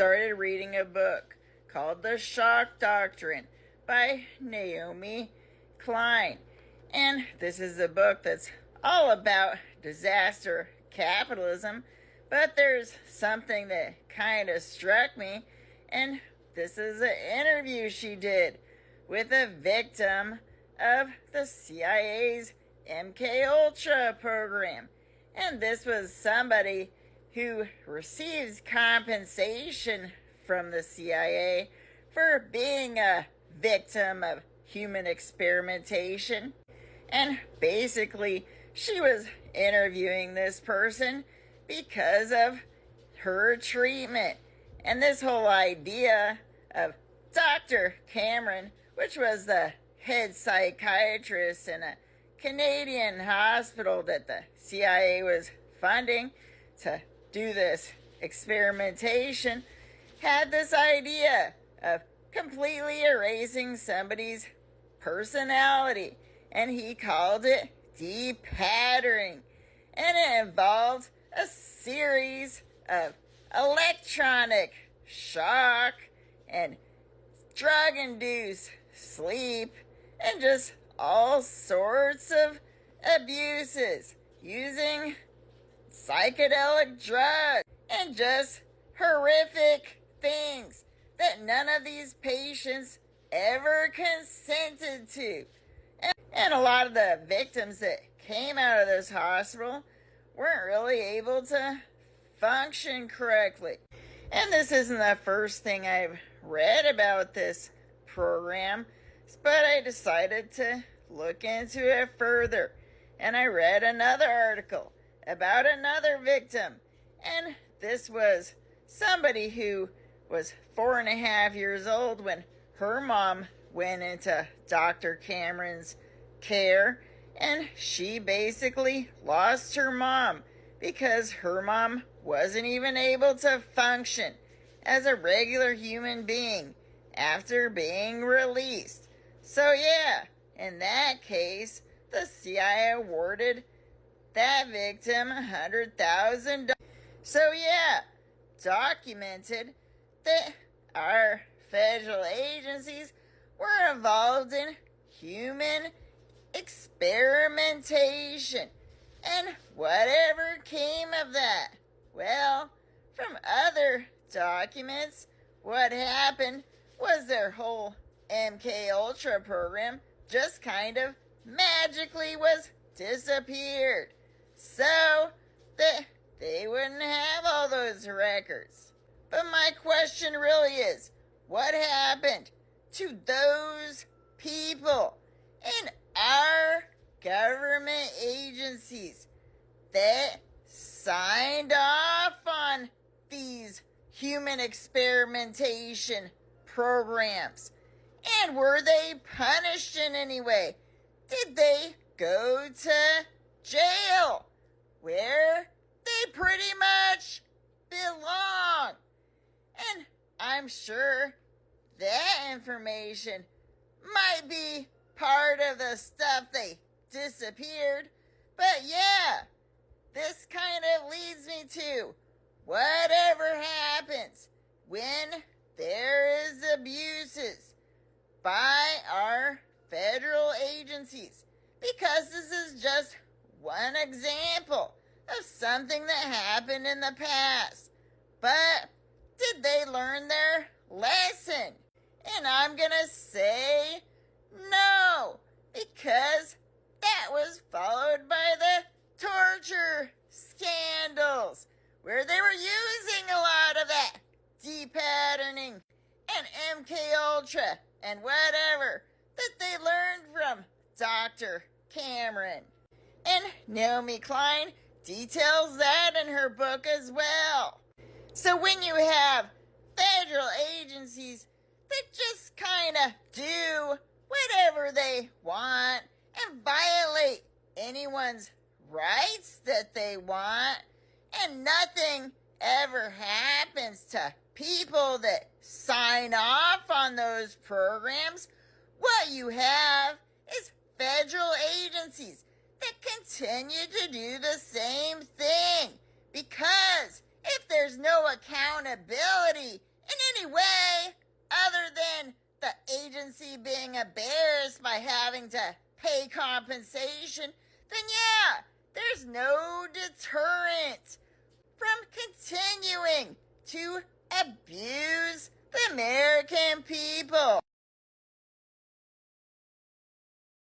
started reading a book called The Shock Doctrine by Naomi Klein. And this is a book that's all about disaster capitalism, but there's something that kind of struck me, and this is an interview she did with a victim of the CIA's MKUltra program. And this was somebody who receives compensation from the CIA for being a victim of human experimentation. And basically, she was interviewing this person because of her treatment. And this whole idea of Dr. Cameron, which was the head psychiatrist in a Canadian hospital that the CIA was funding to do this experimentation, had this idea of completely erasing somebody's personality, and he called it de-patterning. And it involved a series of electronic shock and drug-induced sleep and just all sorts of abuses using psychedelic drugs and just horrific things that none of these patients ever consented to. And a lot of the victims that came out of this hospital weren't really able to function correctly. And this isn't the first thing I've read about this program, but I decided to look into it further. And I read another article about another victim. And this was somebody who was 4.5 years old when her mom went into Dr. Cameron's care. And she basically lost her mom because her mom wasn't even able to function as a regular human being after being released. So yeah, in that case, the CIA awarded that victim $100,000. So yeah, documented that our federal agencies were involved in human experimentation. And whatever came of that? Well, from other documents, what happened was their whole MKUltra program just kind of magically was disappeared. So that they wouldn't have all those records. But my question really is, what happened to those people in our government agencies that signed off on these human experimentation programs? And were they punished in any way? Did they go to jail, where they pretty much belong? And I'm sure that information might be part of the stuff they disappeared. But yeah, this kind of leads me to whatever happens when there is abuses by our federal agencies. Because this is just one example of something that happened in the past. But did they learn their lesson? And I'm gonna say no, because that was followed by the torture scandals, where they were using a lot of that de-patterning and MKUltra and whatever that they learned from Dr. Cameron. And Naomi Klein details that in her book as well. So when you have federal agencies that just kind of do whatever they want and violate anyone's rights that they want, and nothing ever happens to people that sign off on those programs, what you have is federal agencies that continue to do the same thing. Because if there's no accountability any way other than the agency being embarrassed by having to pay compensation, then yeah, there's no deterrent from continuing to abuse the American people.